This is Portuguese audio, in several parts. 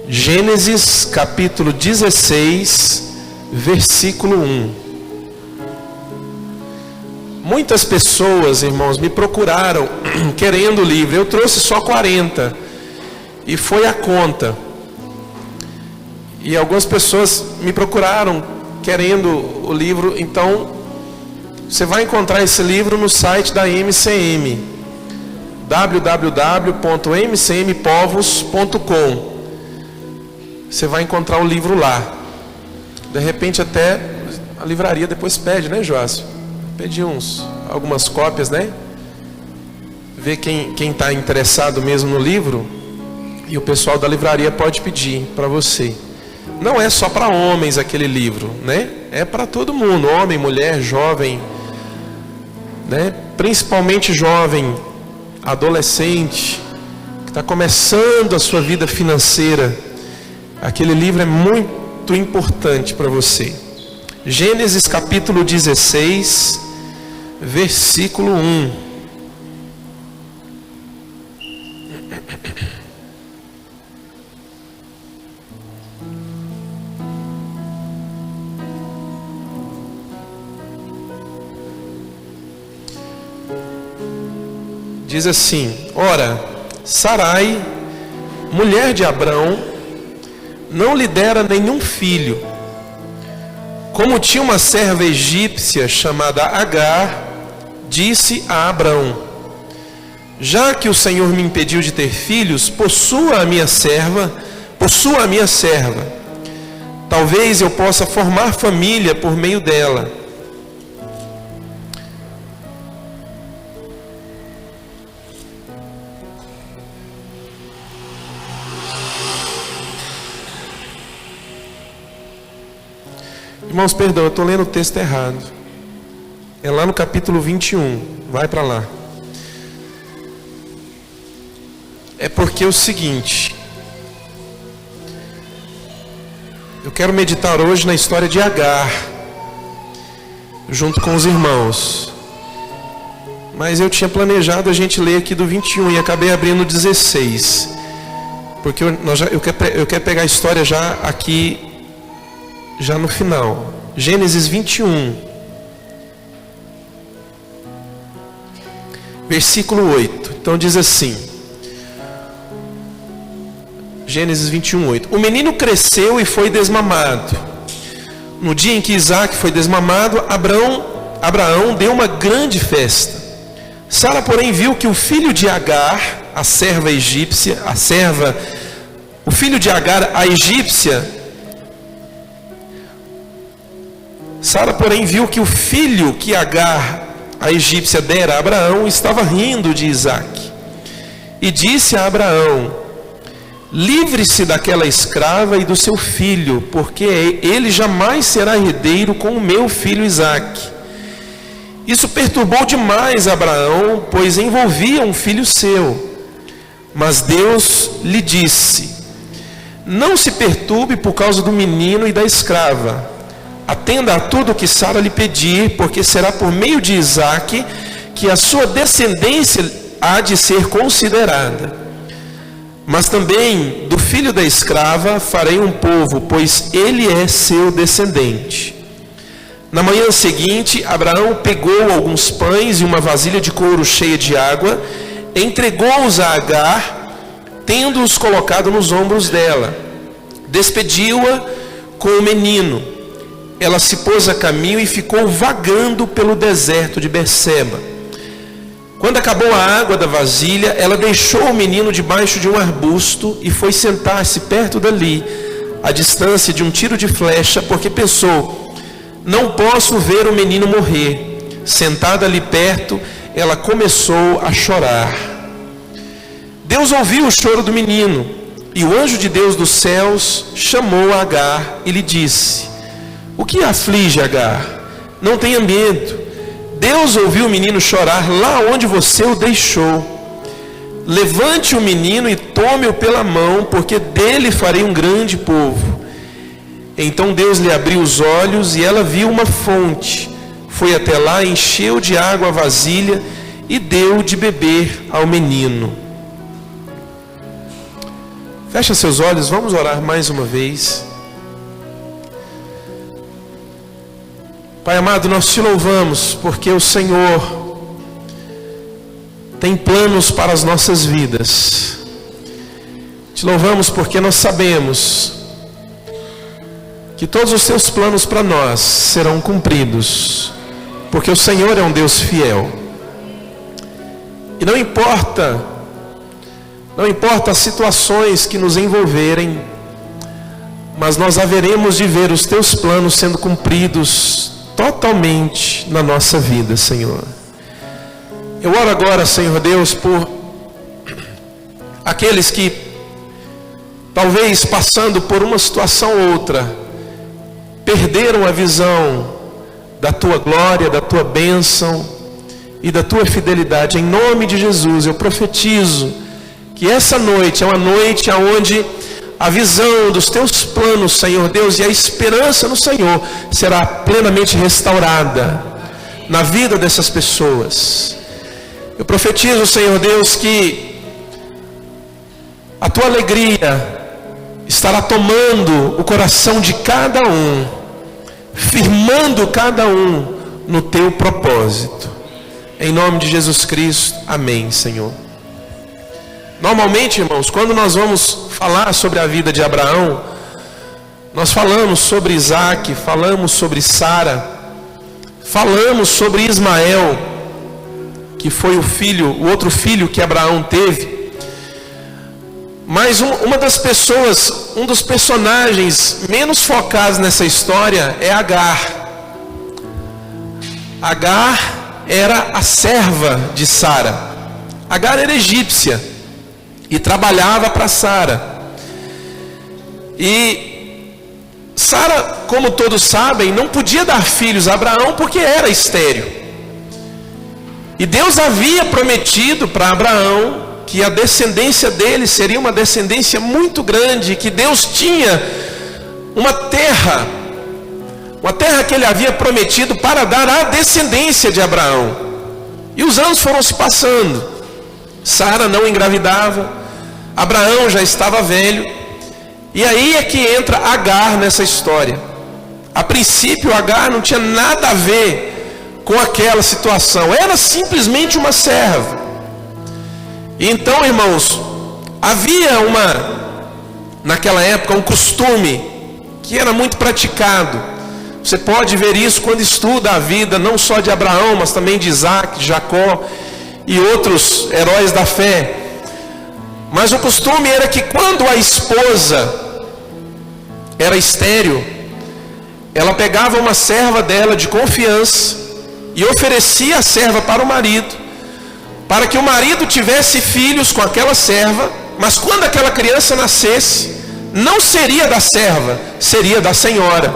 Gênesis capítulo 16, versículo 1. Muitas pessoas, irmãos, me procuraram querendo o livro. Eu trouxe só 40 e foi a conta. E algumas pessoas me procuraram querendo o livro. Então você vai encontrar esse livro no site da MCM, www.mcmpovos.com. Você vai encontrar o livro lá. De repente até a livraria depois pede, né, Joásio? Pede algumas cópias, né? Ver quem está interessado mesmo no livro. E o pessoal da livraria pode pedir para você. Não é só para homens aquele livro, né? É para todo mundo, homem, mulher, jovem, né? Principalmente jovem, adolescente, que está começando a sua vida financeira. Aquele livro é muito importante para você. Gênesis capítulo 16, versículo 1. Diz assim: ora, Sarai, mulher de Abrão, não lhe dera nenhum filho. Como tinha uma serva egípcia chamada Agar, disse a Abrão: já que o Senhor me impediu de ter filhos, possua a minha serva. Talvez eu possa formar família por meio dela. Irmãos, perdão, eu estou lendo o texto errado. É lá no capítulo 21. Vai para lá. É porque é o seguinte. Eu quero meditar hoje na história de Agar, junto com os irmãos. Mas eu tinha planejado a gente ler aqui do 21 e acabei abrindo o 16. Porque eu quero pegar a história já aqui, já no final. Gênesis 21, versículo 8. Então diz assim, Gênesis 21, 8. O menino cresceu e foi desmamado. No dia em que Isaac foi desmamado, Abraão deu uma grande festa. Sara, porém, viu que o filho de Agar, a serva egípcia, o filho de Agar, a egípcia, Sara, porém, viu que o filho que Agar, a egípcia, dera a Abraão, estava rindo de Isaac. E disse a Abraão: livre-se daquela escrava e do seu filho, porque ele jamais será herdeiro com o meu filho Isaac. Isso perturbou demais Abraão, pois envolvia um filho seu. Mas Deus lhe disse: não se perturbe por causa do menino e da escrava. Atenda a tudo o que Sara lhe pedir, porque será por meio de Isaac que a sua descendência há de ser considerada. Mas também do filho da escrava farei um povo, pois ele é seu descendente. Na manhã seguinte, Abraão pegou alguns pães e uma vasilha de couro cheia de água, entregou-os a Agar, tendo-os colocado nos ombros dela. Despediu-a com o menino. Ela se pôs a caminho e ficou vagando pelo deserto de Berseba. Quando acabou a água da vasilha, ela deixou o menino debaixo de um arbusto e foi sentar-se perto dali, à distância de um tiro de flecha, porque pensou: não posso ver o menino morrer. Sentada ali perto, ela começou a chorar. Deus ouviu o choro do menino, e o anjo de Deus dos céus chamou a Agar e lhe disse: o que aflige, Agar? Não tenha medo. Deus ouviu o menino chorar lá onde você o deixou. Levante o menino e tome-o pela mão, porque dele farei um grande povo. Então Deus lhe abriu os olhos e ela viu uma fonte. Foi até lá, encheu de água a vasilha e deu de beber ao menino. Fecha seus olhos, vamos orar mais uma vez. Pai amado, nós te louvamos porque o Senhor tem planos para as nossas vidas. Te louvamos porque nós sabemos que todos os teus planos para nós serão cumpridos, porque o Senhor é um Deus fiel. E não importa as situações que nos envolverem, mas nós haveremos de ver os teus planos sendo cumpridos totalmente na nossa vida, Senhor. Eu oro agora, Senhor Deus, por aqueles que, talvez passando por uma situação ou outra, perderam a visão da tua glória, da tua bênção e da tua fidelidade. Em nome de Jesus, eu profetizo que essa noite é uma noite onde a visão dos teus planos, Senhor Deus, e a esperança no Senhor será plenamente restaurada na vida dessas pessoas. Eu profetizo, Senhor Deus, que a tua alegria estará tomando o coração de cada um, firmando cada um no teu propósito. Em nome de Jesus Cristo, amém, Senhor. Normalmente, irmãos, quando nós vamos falar sobre a vida de Abraão, nós falamos sobre Isaac, falamos sobre Sara, falamos sobre Ismael, que foi o outro filho que Abraão teve. Mas um dos personagens menos focados nessa história é Agar. Agar era a serva de Sara. Agar era egípcia e trabalhava para Sara. E Sara, como todos sabem, não podia dar filhos a Abraão porque era estéril. E Deus havia prometido para Abraão que a descendência dele seria uma descendência muito grande, que Deus tinha uma terra que ele havia prometido para dar à descendência de Abraão. E os anos foram se passando, Sara não engravidava, Abraão já estava velho, e aí é que entra Agar nessa história. A princípio Agar não tinha nada a ver com aquela situação, era simplesmente uma serva. Então, irmãos, havia naquela época um costume que era muito praticado. Você pode ver isso quando estuda a vida não só de Abraão, mas também de Isaac, de Jacó e outros heróis da fé. Mas o costume era que quando a esposa era estéril, ela pegava uma serva dela de confiança e oferecia a serva para o marido, para que o marido tivesse filhos com aquela serva, mas quando aquela criança nascesse, não seria da serva, seria da senhora.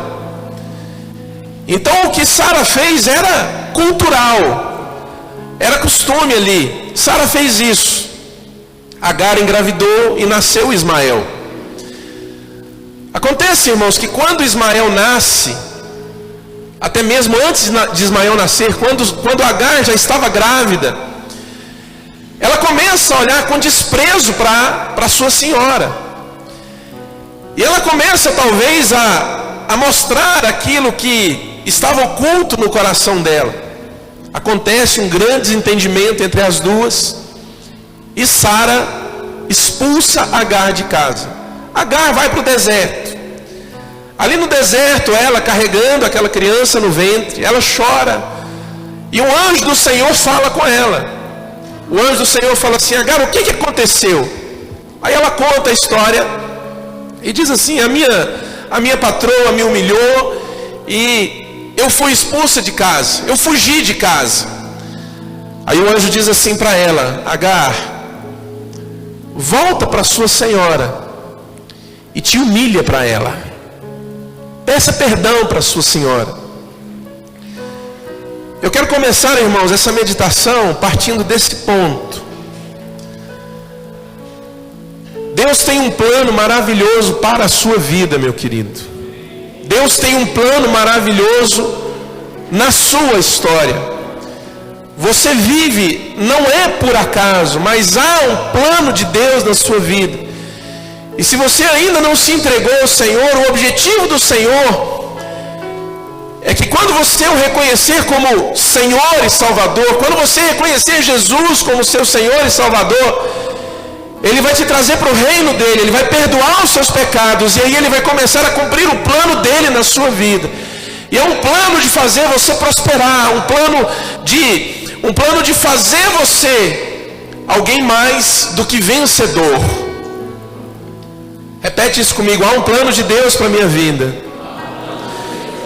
Então o que Sara fez era cultural, era costume ali. Sara fez isso. Agar engravidou e nasceu Ismael. Acontece, irmãos, que quando Ismael nasce, até mesmo antes de Ismael nascer, quando Agar já estava grávida, ela começa a olhar com desprezo para sua senhora. E ela começa talvez a mostrar aquilo que estava oculto no coração dela. Acontece um grande desentendimento entre as duas. E Sara expulsa Agar de casa. Agar vai para o deserto. Ali no deserto, ela carregando aquela criança no ventre, ela chora. E um anjo do Senhor fala com ela. O anjo do Senhor fala assim: Agar, o que aconteceu? Aí ela conta a história e diz assim: a minha patroa me humilhou e eu fui expulsa de casa, eu fugi de casa. Aí o anjo diz assim para ela: Agar, volta para sua senhora e te humilha para ela, peça perdão para sua senhora. Eu quero começar, irmãos, essa meditação partindo desse ponto. Deus tem um plano maravilhoso para a sua vida, meu querido. Deus tem um plano maravilhoso na sua história. Você vive, não é por acaso, mas há um plano de Deus na sua vida. E se você ainda não se entregou ao Senhor, o objetivo do Senhor é que quando você o reconhecer como Senhor e Salvador, quando você reconhecer Jesus como seu Senhor e Salvador, Ele vai te trazer para o reino dele, Ele vai perdoar os seus pecados, e aí Ele vai começar a cumprir o plano dele na sua vida. E é um plano de fazer você prosperar, um plano de fazer você alguém mais do que vencedor. Repete isso comigo: há um plano de Deus para a minha vida.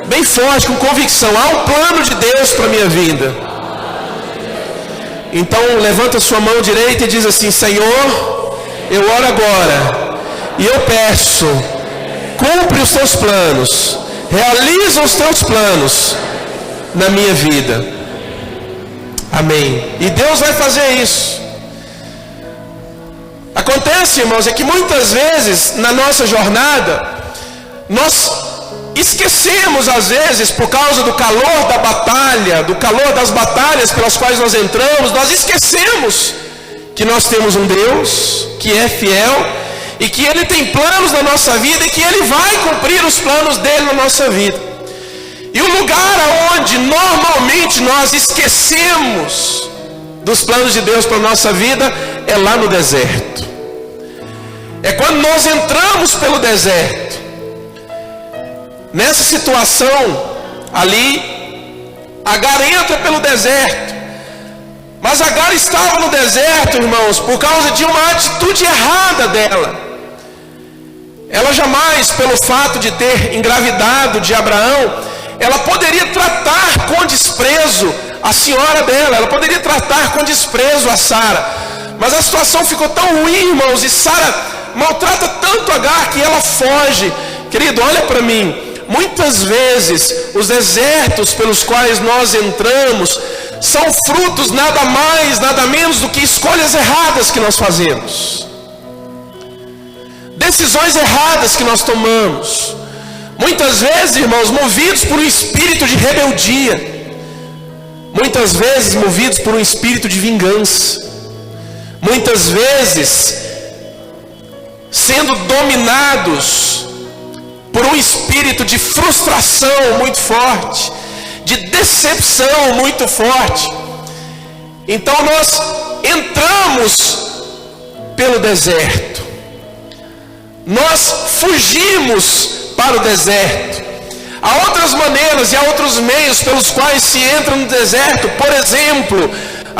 Bem forte, com convicção: há um plano de Deus para a minha vida. Então levanta sua mão direita e diz assim: Senhor, eu oro agora e eu peço, cumpre os teus planos, realiza os teus planos na minha vida. Amém. E Deus vai fazer isso. Acontece, irmãos, é que muitas vezes na nossa jornada nós esquecemos, às vezes, por causa do calor da batalha, do calor das batalhas pelas quais nós entramos, nós esquecemos que nós temos um Deus que é fiel e que Ele tem planos na nossa vida e que Ele vai cumprir os planos dele na nossa vida. E o lugar onde normalmente nós esquecemos dos planos de Deus para a nossa vida é lá no deserto. É quando nós entramos pelo deserto. Nessa situação ali, Agar entra pelo deserto. Mas Agar estava no deserto, irmãos, por causa de uma atitude errada dela. Ela jamais, pelo fato de ter engravidado de Abraão, ela poderia tratar com desprezo a senhora dela, ela poderia tratar com desprezo a Sara. Mas a situação ficou tão ruim, irmãos, e Sara maltrata tanto Agar que ela foge. Querido, olha para mim, muitas vezes os desertos pelos quais nós entramos são frutos nada mais, nada menos do que escolhas erradas que nós fazemos, decisões erradas que nós tomamos. Muitas vezes, irmãos, movidos por um espírito de rebeldia, muitas vezes movidos por um espírito de vingança, muitas vezes sendo dominados por um espírito de frustração muito forte, de decepção muito forte. Então nós entramos pelo deserto, nós fugimos para o deserto. Há outras maneiras e há outros meios pelos quais se entra no deserto. Por exemplo,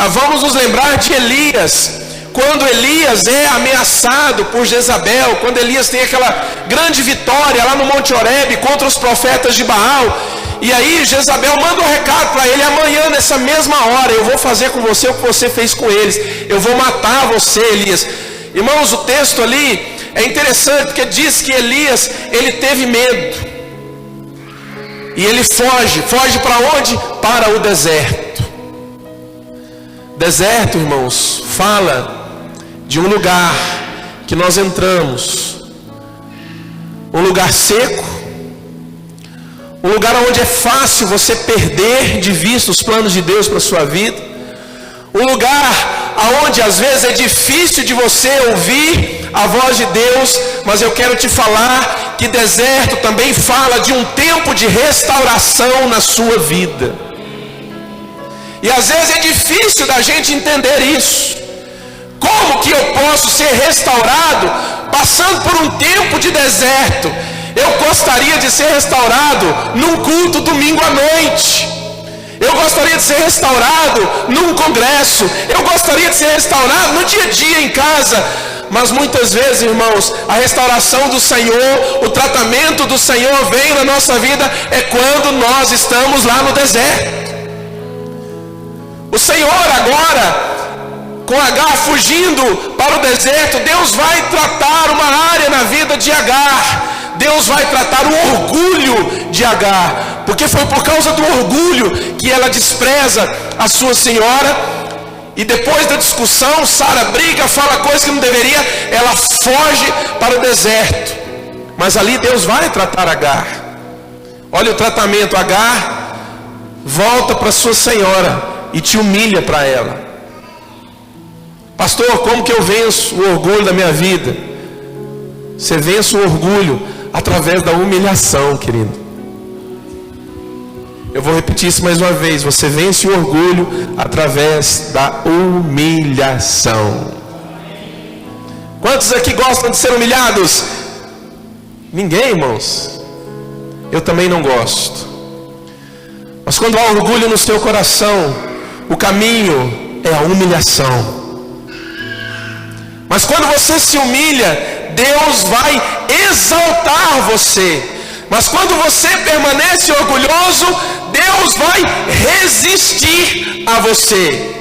vamos nos lembrar de Elias. Quando Elias é ameaçado por Jezabel, quando Elias tem aquela grande vitória lá no Monte Horebe contra os profetas de Baal, e aí Jezabel manda um recado para ele: amanhã nessa mesma hora eu vou fazer com você o que você fez com eles, eu vou matar você, Elias. Irmãos, o texto ali é interessante porque diz que Elias, ele teve medo, e ele foge para onde? Para o deserto. Deserto, irmãos, fala de um lugar que nós entramos, um lugar seco, um lugar onde é fácil você perder de vista os planos de Deus para a sua vida, um lugar onde às vezes é difícil de você ouvir a voz de Deus. Mas eu quero te falar que deserto também fala de um tempo de restauração na sua vida. E às vezes é difícil da gente entender isso. Como que eu posso ser restaurado passando por um tempo de deserto? Eu gostaria de ser restaurado num culto domingo à noite. Eu gostaria de ser restaurado num congresso. Eu gostaria de ser restaurado no dia a dia em casa. Mas muitas vezes, irmãos, a restauração do Senhor, o tratamento do Senhor vem na nossa vida é quando nós estamos lá no deserto. O Senhor agora, com Agar fugindo para o deserto, Deus vai tratar uma área na vida de Agar. Deus vai tratar o orgulho de Agar, porque foi por causa do orgulho que ela despreza a sua senhora. E depois da discussão, Sara briga, fala coisas que não deveria, ela foge para o deserto. Mas ali Deus vai tratar Agar. Olha o tratamento: Agar volta para sua senhora e te humilha para ela. Pastor, como que eu venço o orgulho da minha vida? Você vence o orgulho através da humilhação, querido. Eu vou repetir isso mais uma vez. Você vence o orgulho através da humilhação. Quantos aqui gostam de ser humilhados? Ninguém, irmãos. Eu também não gosto. Mas quando há orgulho no seu coração, o caminho é a humilhação. Mas quando você se humilha, Deus vai exaltar você. Mas quando você permanece orgulhoso, Deus vai resistir a você.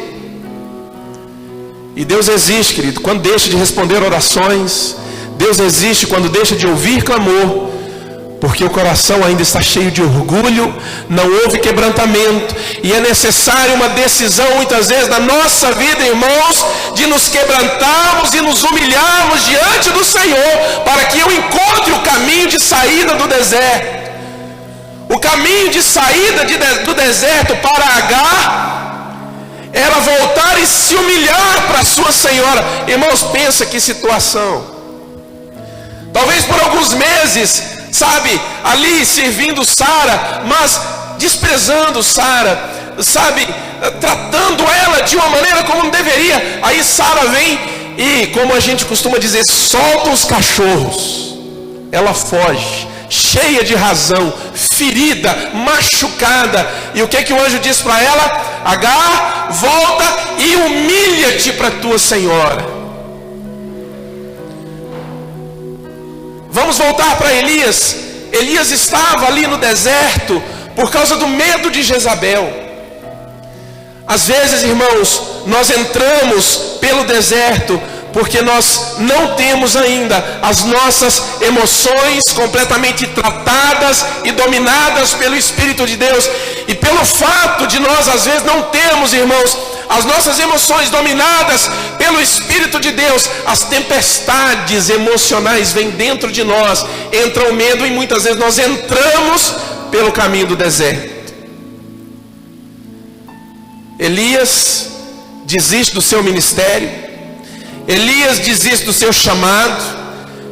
E Deus existe, querido, quando deixa de responder orações. Deus existe quando deixa de ouvir clamor, porque o coração ainda está cheio de orgulho, não houve quebrantamento. E é necessário uma decisão, muitas vezes, na nossa vida, irmãos, de nos quebrantarmos e nos humilharmos diante do Senhor, para que eu encontre o caminho de saída do deserto. O caminho de saída do deserto para Agar era voltar e se humilhar para a sua senhora. Irmãos, pensa que situação. Talvez por alguns meses, sabe, ali servindo Sara, mas desprezando Sara, sabe, tratando ela de uma maneira como não deveria. Aí Sara vem e, como a gente costuma dizer, solta os cachorros. Ela foge, cheia de razão, ferida, machucada. E o que que o anjo diz para ela? Agar, volta e humilha-te para tua senhora. Vamos voltar para Elias. Elias estava ali no deserto por causa do medo de Jezabel. Às vezes, irmãos, nós entramos pelo deserto porque nós não temos ainda as nossas emoções completamente tratadas e dominadas pelo Espírito de Deus. E pelo fato de nós às vezes não termos, irmãos, as nossas emoções dominadas pelo Espírito de Deus, as tempestades emocionais vêm dentro de nós, entra o medo e muitas vezes nós entramos pelo caminho do deserto. Elias desiste do seu ministério. Elias desiste do seu chamado.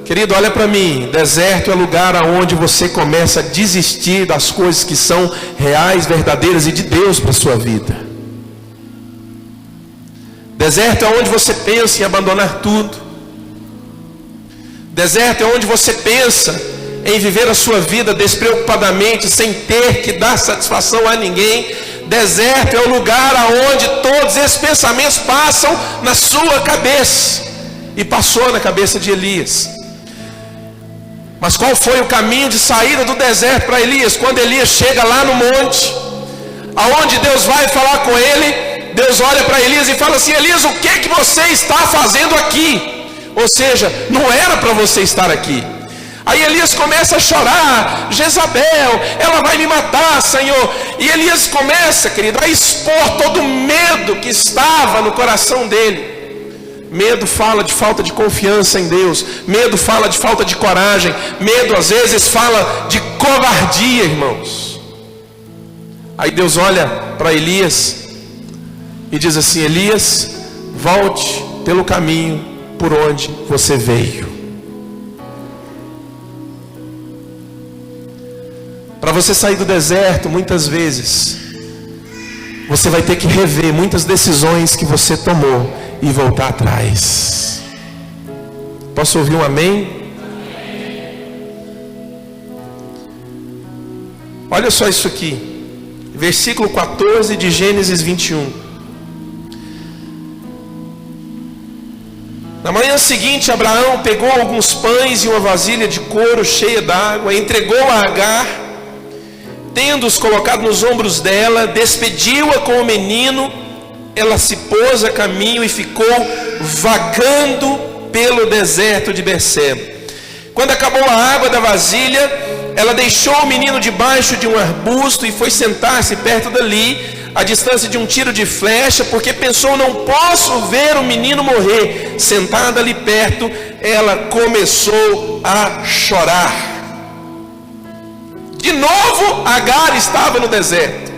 Querido, olha para mim. Deserto é lugar aonde você começa a desistir das coisas que são reais, verdadeiras e de Deus para a sua vida. Deserto é onde você pensa em abandonar tudo. Deserto é onde você pensa em viver a sua vida despreocupadamente, sem ter que dar satisfação a ninguém. Deserto é o lugar aonde todos esses pensamentos passam na sua cabeça. E passou na cabeça de Elias. Mas qual foi o caminho de saída do deserto para Elias? Quando Elias chega lá no monte, aonde Deus vai falar com ele, Deus olha para Elias e fala assim: Elias, o que você está fazendo aqui? Ou seja, não era para você estar aqui. Aí Elias começa a chorar: Jezabel, ela vai me matar, Senhor. E Elias começa, querido, a expor todo o medo que estava no coração dele. Medo fala de falta de confiança em Deus. Medo fala de falta de coragem. Medo às vezes fala de covardia, irmãos. Aí Deus olha para Elias e diz assim: Elias, volte pelo caminho por onde você veio. Para você sair do deserto, muitas vezes você vai ter que rever muitas decisões que você tomou e voltar atrás. Posso ouvir um amém? Olha só isso aqui, versículo 14 de Gênesis 21. Na manhã seguinte, Abraão pegou alguns pães e uma vasilha de couro cheia d'água, entregou a Agar, tendo-os colocado nos ombros dela, despediu-a com o menino. Ela se pôs a caminho e ficou vagando pelo deserto de Berseba. Quando acabou a água da vasilha, ela deixou o menino debaixo de um arbusto e foi sentar-se perto dali, a distância de um tiro de flecha, porque pensou: não posso ver o menino morrer. Sentada ali perto, ela começou a chorar. De novo, Agar estava no deserto.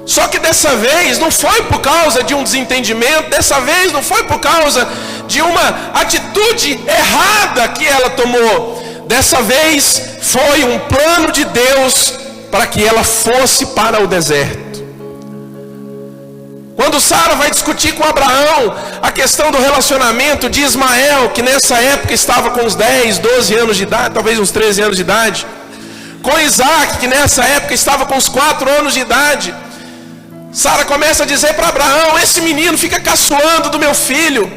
Só que dessa vez não foi por causa de um desentendimento, dessa vez não foi por causa de uma atitude errada que ela tomou. Dessa vez foi um plano de Deus para que ela fosse para o deserto. Quando Sara vai discutir com Abraão a questão do relacionamento de Ismael, que nessa época estava com uns 10, 12 anos de idade, talvez uns 13 anos de idade, com Isaac, que nessa época estava com uns 4 anos de idade, Sara começa a dizer para Abraão: esse menino fica caçoando do meu filho,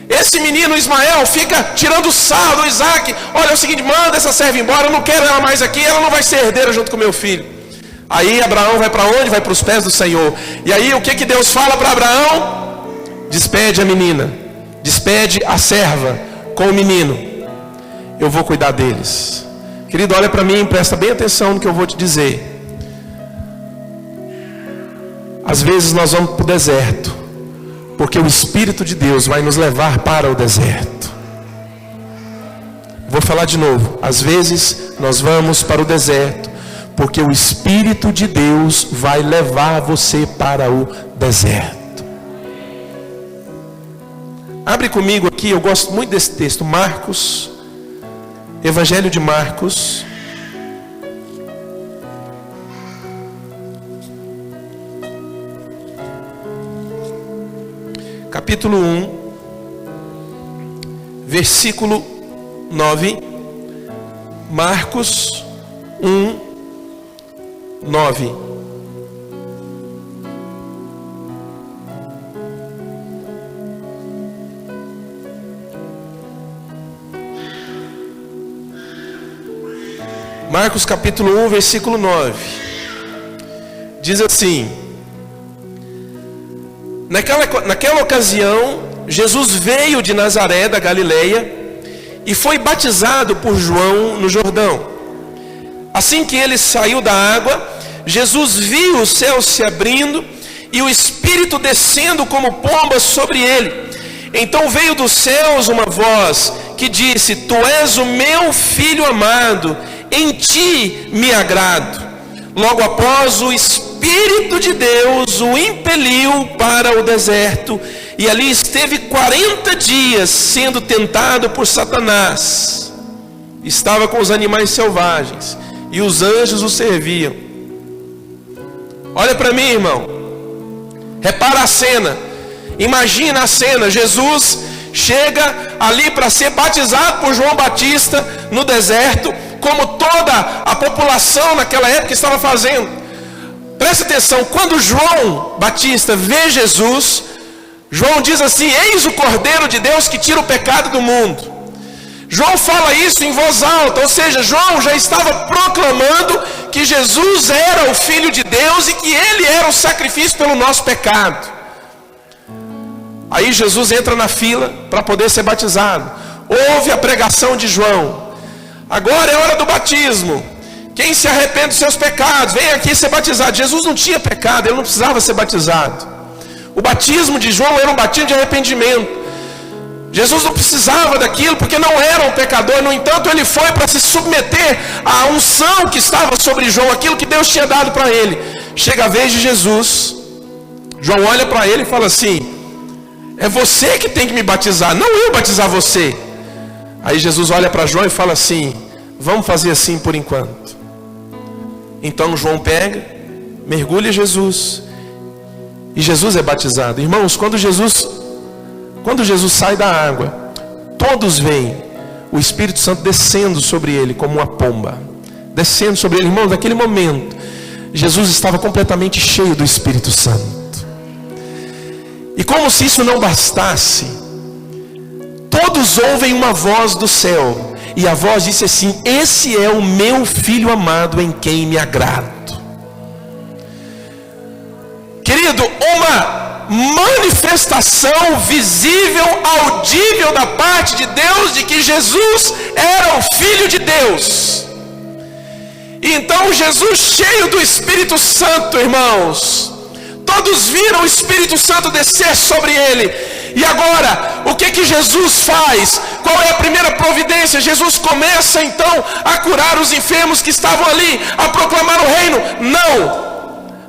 esse menino Ismael fica tirando sarro do Isaac. Olha, é o seguinte, manda essa serva embora, eu não quero ela mais aqui, ela não vai ser herdeira junto com meu filho. Aí Abraão vai para onde? Vai para os pés do Senhor. E aí o que Deus fala para Abraão? Despede a menina, despede a serva com o menino, eu vou cuidar deles. Querido, olha para mim, presta bem atenção no que eu vou te dizer. Às vezes nós vamos para o deserto, porque o Espírito de Deus vai nos levar para o deserto. Vou falar de novo. Às vezes nós vamos para o deserto, porque o Espírito de Deus vai levar você para o deserto. Abre comigo aqui, eu gosto muito desse texto, Marcos, Evangelho de Marcos, capítulo 1, versículo 9. Marcos 1, 9. Marcos capítulo 1, versículo 9. Diz assim: Naquela ocasião, Jesus veio de Nazaré da Galileia e foi batizado por João no Jordão. Assim que ele saiu da água, Jesus viu os céus se abrindo e o Espírito descendo como pomba sobre ele. Então veio dos céus uma voz que disse: Tu és o meu filho amado, em ti me agrado. Logo após, o Espírito de Deus o impeliu para o deserto, e ali esteve 40 dias sendo tentado por Satanás. Estava com os animais selvagens, e os anjos o serviam. Olha para mim, irmão. Repara a cena. Imagina a cena. Jesus chega ali para ser batizado por João Batista no deserto, como toda a população naquela época estava fazendo. Presta atenção, quando João Batista vê Jesus, João diz assim: eis o Cordeiro de Deus que tira o pecado do mundo. João fala isso em voz alta, ou seja, João já estava proclamando que Jesus era o Filho de Deus e que ele era o sacrifício pelo nosso pecado. Aí Jesus entra na fila para poder ser batizado. Ouve a pregação de João. Agora é hora do batismo. Quem se arrepende dos seus pecados, vem aqui ser batizado. Jesus não tinha pecado, ele não precisava ser batizado. O batismo de João era um batismo de arrependimento. Jesus não precisava daquilo, porque não era um pecador. No entanto, ele foi para se submeter à unção que estava sobre João, aquilo que Deus tinha dado para ele. Chega a vez de Jesus, João olha para ele e fala assim: é você que tem que me batizar, não eu batizar você. Aí Jesus olha para João e fala assim: vamos fazer assim por enquanto. Então João pega, mergulha Jesus, e Jesus é batizado. Irmãos, quando Jesus sai da água, todos veem o Espírito Santo descendo sobre ele como uma pomba, descendo sobre ele. Irmãos, naquele momento Jesus estava completamente cheio do Espírito Santo. E como se isso não bastasse, todos ouvem uma voz do céu, e a voz disse assim: esse é o meu filho amado, em quem me agrado. Querido, uma manifestação visível, audível da parte de Deus, de que Jesus era o Filho de Deus. E então Jesus, cheio do Espírito Santo, irmãos, todos viram o Espírito Santo descer sobre ele. E agora, o que Jesus faz? Qual é a primeira providência? Jesus começa então a curar os enfermos que estavam ali, a proclamar o reino.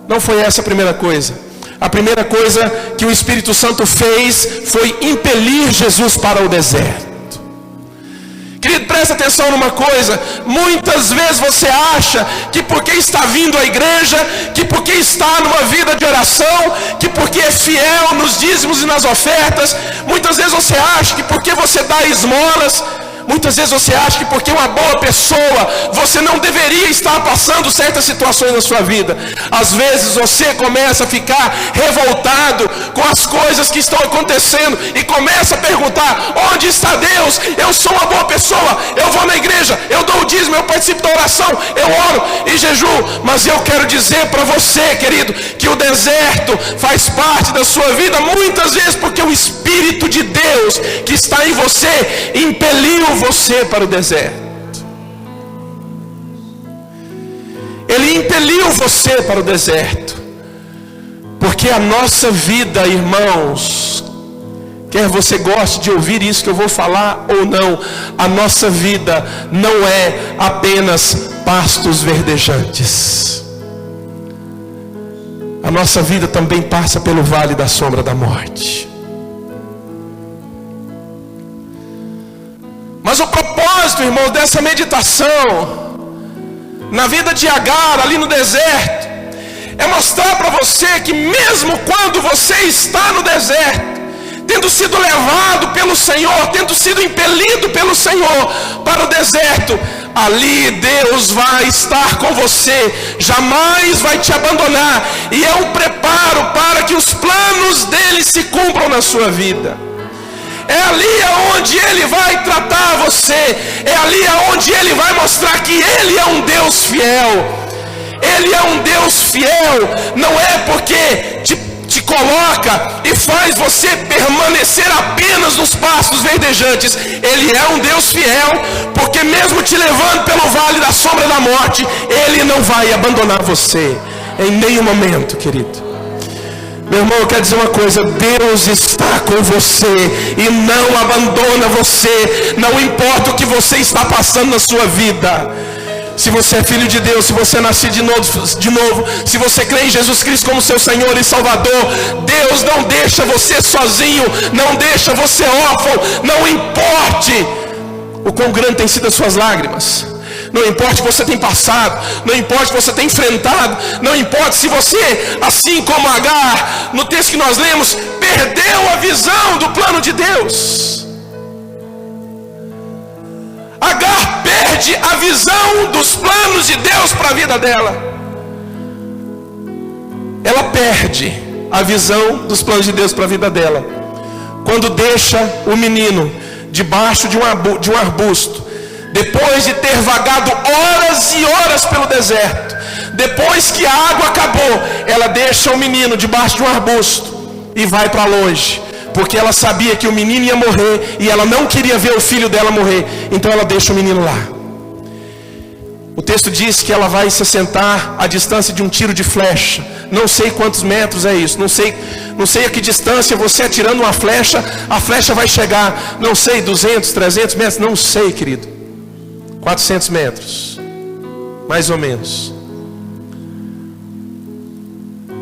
Não foi essa a primeira coisa. A primeira coisa que o Espírito Santo fez foi impelir Jesus para o deserto. Querido, presta atenção numa coisa. Muitas vezes você acha que porque está vindo à igreja, que porque está numa vida de oração, que porque é fiel nos dízimos e nas ofertas, muitas vezes você acha que porque você dá esmolas, muitas vezes você acha que porque é uma boa pessoa, você não deveria estar passando certas situações na sua vida. Às vezes você começa a ficar revoltado com as coisas que estão acontecendo e começa a perguntar: onde está Deus? Eu sou uma boa pessoa, eu vou na igreja, eu dou o dízimo, eu participo da oração, eu oro e jejuo. Mas eu quero dizer para você, querido, que o deserto faz parte da sua vida, muitas vezes porque o Espírito de Deus que está em você impeliu você para o deserto. Ele impeliu você para o deserto, porque a nossa vida, irmãos, quer você goste de ouvir isso que eu vou falar ou não, a nossa vida não é apenas pastos verdejantes. A nossa vida também passa pelo vale da sombra da morte. Mas o propósito, irmão, dessa meditação na vida de Agar, ali no deserto, é mostrar para você que mesmo quando você está no deserto, tendo sido levado pelo Senhor, tendo sido impelido pelo Senhor para o deserto, ali Deus vai estar com você, jamais vai te abandonar, e é um preparo para que os planos dele se cumpram na sua vida. É ali onde Ele vai tratar você. É ali onde Ele vai mostrar que Ele é um Deus fiel. Ele é um Deus fiel. Não é porque te coloca e faz você permanecer apenas nos pastos verdejantes. Ele é um Deus fiel, porque mesmo te levando pelo vale da sombra da morte, Ele não vai abandonar você em nenhum momento, querido. Meu irmão, eu quero dizer uma coisa: Deus está com você e não abandona você, não importa o que você está passando na sua vida. Se você é filho de Deus, se você é nascido de novo, se você crê em Jesus Cristo como seu Senhor e Salvador, Deus não deixa você sozinho, não deixa você órfão. Não importe o quão grande tem sido as suas lágrimas, não importa o que você tem passado, não importa o que você tem enfrentado, não importa se você, assim como Agar, no texto que nós lemos, perdeu a visão do plano de Deus. Agar perde a visão dos planos de Deus para a vida dela. Ela perde a visão dos planos de Deus para a vida dela quando deixa o menino debaixo de um arbusto, depois de ter vagado horas e horas pelo deserto. Depois que a água acabou, ela deixa o menino debaixo de um arbusto e vai para longe, porque ela sabia que o menino ia morrer e ela não queria ver o filho dela morrer. Então ela deixa o menino lá. O texto diz que ela vai se assentar à distância de um tiro de flecha. Não sei quantos metros é isso, não sei a que distância você atirando uma flecha, a flecha vai chegar, não sei, 200, 300 metros, não sei, querido, 400 metros, mais ou menos.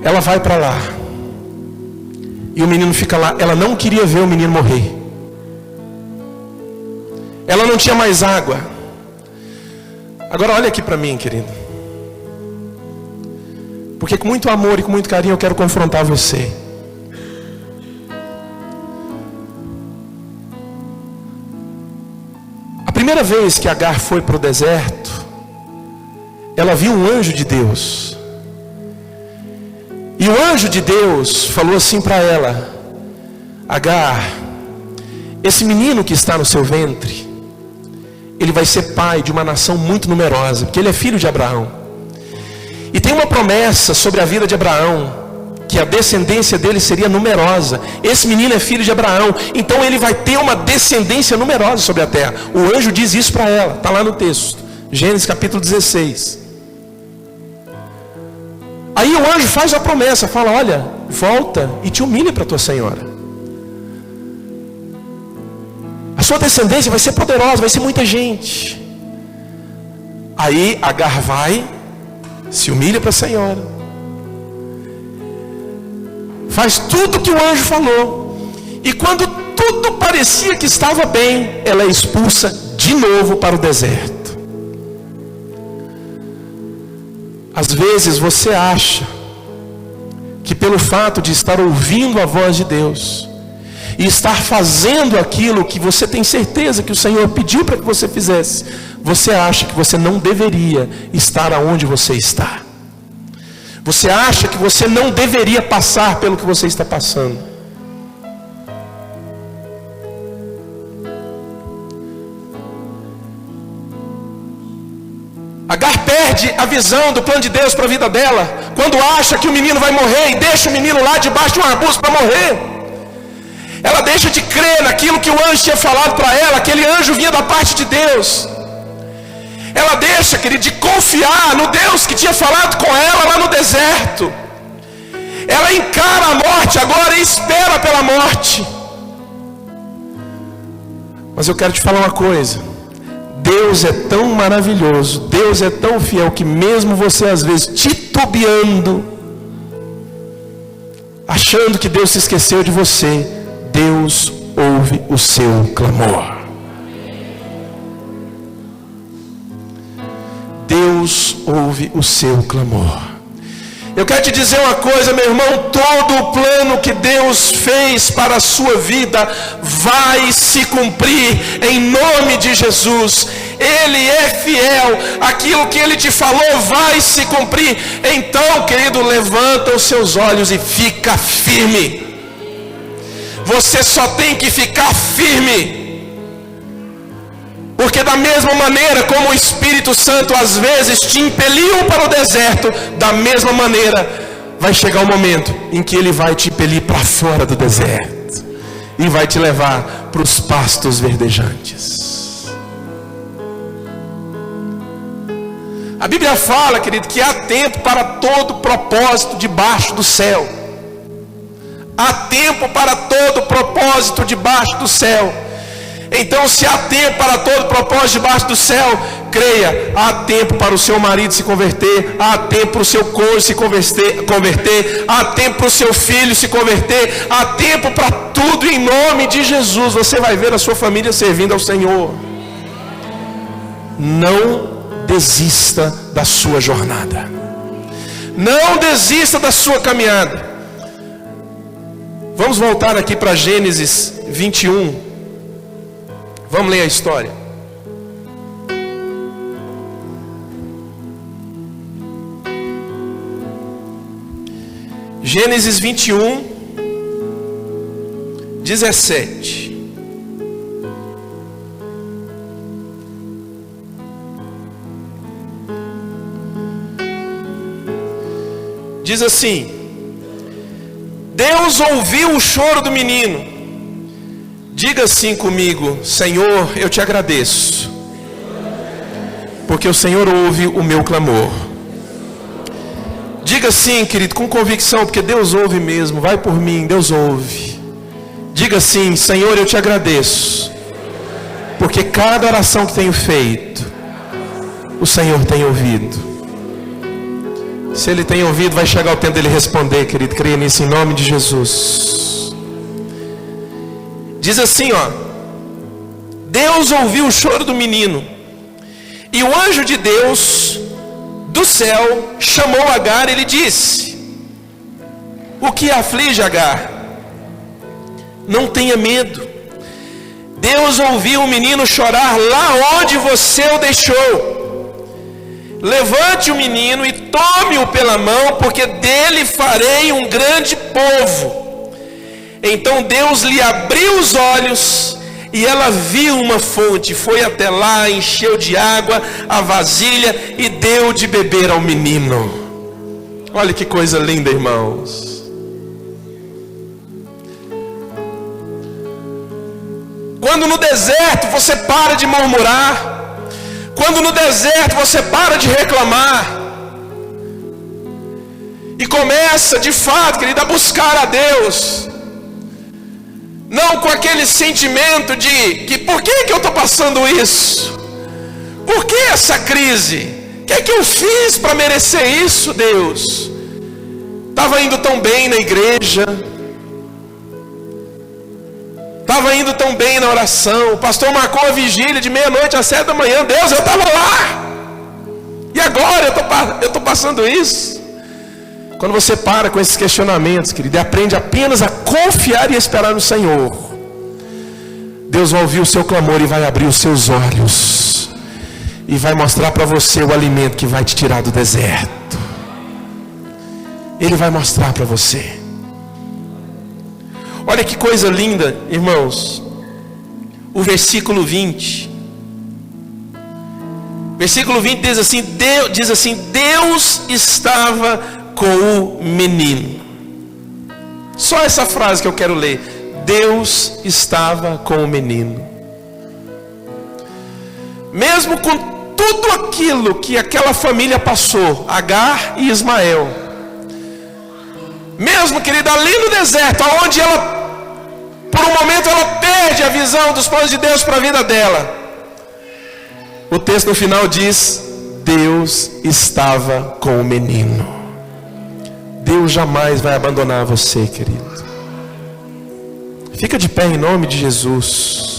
Ela vai para lá, e o menino fica lá. Ela não queria ver o menino morrer. Ela não tinha mais água. Agora olha aqui para mim, querido, porque com muito amor e com muito carinho eu quero confrontar você. A primeira vez que Agar foi para o deserto, ela viu um anjo de Deus. E o anjo de Deus falou assim para ela: Agar, esse menino que está no seu ventre, ele vai ser pai de uma nação muito numerosa, porque ele é filho de Abraão. E tem uma promessa sobre a vida de Abraão, que a descendência dele seria numerosa. Esse menino é filho de Abraão, então ele vai ter uma descendência numerosa sobre a terra. O anjo diz isso para ela, está lá no texto, Gênesis capítulo 16. Aí o anjo faz a promessa, fala: olha, volta e te humilha para a tua senhora. A sua descendência vai ser poderosa, vai ser muita gente. Aí Agar vai, se humilha para a senhora. faz tudo que o anjo falou. E quando tudo parecia que estava bem, ela é expulsa de novo para o deserto. Às vezes você acha que pelo fato de estar ouvindo a voz de Deus e estar fazendo aquilo que você tem certeza que o Senhor pediu para que você fizesse, você acha que você não deveria estar aonde você está. Você acha que você não deveria passar pelo que você está passando. Agar perde a visão do plano de Deus para a vida dela quando acha que o menino vai morrer e deixa o menino lá debaixo de um arbusto para morrer. Ela deixa de crer naquilo que o anjo tinha falado para ela. Aquele anjo vinha da parte de Deus. Ela deixa, querido, de confiar no Deus que tinha falado com ela lá no deserto. Ela encara a morte agora e espera pela morte. Mas eu quero te falar uma coisa. Deus é tão maravilhoso, Deus é tão fiel, que mesmo você às vezes titubeando, achando que Deus se esqueceu de você, Deus ouve o seu clamor. Deus ouve o seu clamor. Eu quero te dizer uma coisa, meu irmão, todo o plano que Deus fez para a sua vida vai se cumprir em nome de Jesus. Ele é fiel, aquilo que Ele te falou vai se cumprir. Então, querido, levanta os seus olhos e fica firme. Você só tem que ficar firme. Porque da mesma maneira como o Espírito Santo às vezes te impeliu para o deserto, da mesma maneira vai chegar o momento em que Ele vai te impelir para fora do deserto e vai te levar para os pastos verdejantes. A Bíblia fala, querido, que há tempo para todo propósito debaixo do céu. Há tempo para todo propósito debaixo do céu. Então, se há tempo para todo propósito debaixo do céu, creia, há tempo para o seu marido se converter, há tempo para o seu cônjuge se converter, há tempo para o seu filho se converter, há tempo para tudo em nome de Jesus. Você vai ver a sua família servindo ao Senhor. Não desista da sua jornada. Não desista da sua caminhada. Vamos voltar aqui para Gênesis 21. Vamos ler a história. Gênesis 21, 17. Diz assim: Deus ouviu o choro do menino. Diga assim comigo: Senhor, eu te agradeço, porque o Senhor ouve o meu clamor. Diga assim, querido, com convicção, porque Deus ouve mesmo. Vai por mim, Deus ouve. Diga assim: Senhor, eu te agradeço, porque cada oração que tenho feito, o Senhor tem ouvido. Se Ele tem ouvido, vai chegar o tempo dele responder, querido. Creia nisso em nome de Jesus. Diz assim, ó: Deus ouviu o choro do menino, e o anjo de Deus do céu chamou Agar e lhe disse: O que aflige Agar? Não tenha medo. Deus ouviu o menino chorar lá onde você o deixou. Levante o menino e tome-o pela mão, porque dele farei um grande povo. Então Deus lhe abriu os olhos e ela viu uma fonte, foi até lá, encheu de água a vasilha e deu de beber ao menino. Olha que coisa linda, irmãos. Quando no deserto você para de murmurar, quando no deserto você para de reclamar e começa de fato, querido, a buscar a Deus, não com aquele sentimento de que por que eu estou passando isso? Por que essa crise? O que é que eu fiz para merecer isso, Deus? estava indo tão bem na igreja, estava indo tão bem na oração, o pastor marcou a vigília de meia-noite às 7 da manhã, Deus, eu estava lá, e agora eu estou passando isso. Quando você para com esses questionamentos, querido, e aprende apenas a confiar e esperar no Senhor, Deus vai ouvir o seu clamor e vai abrir os seus olhos, e vai mostrar para você o alimento que vai te tirar do deserto. Ele vai mostrar para você. Olha que coisa linda, irmãos. O versículo 20. Versículo 20 diz assim: Deus estava com o menino. Só essa frase que eu quero ler. Deus estava com o menino. Mesmo com tudo aquilo que aquela família passou, Agar e Ismael, mesmo, querida, ali no deserto, onde ela, por um momento, ela perde a visão dos planos de Deus para a vida dela, o texto no final diz: Deus estava com o menino. Deus jamais vai abandonar você, querido. Fica de pé em nome de Jesus.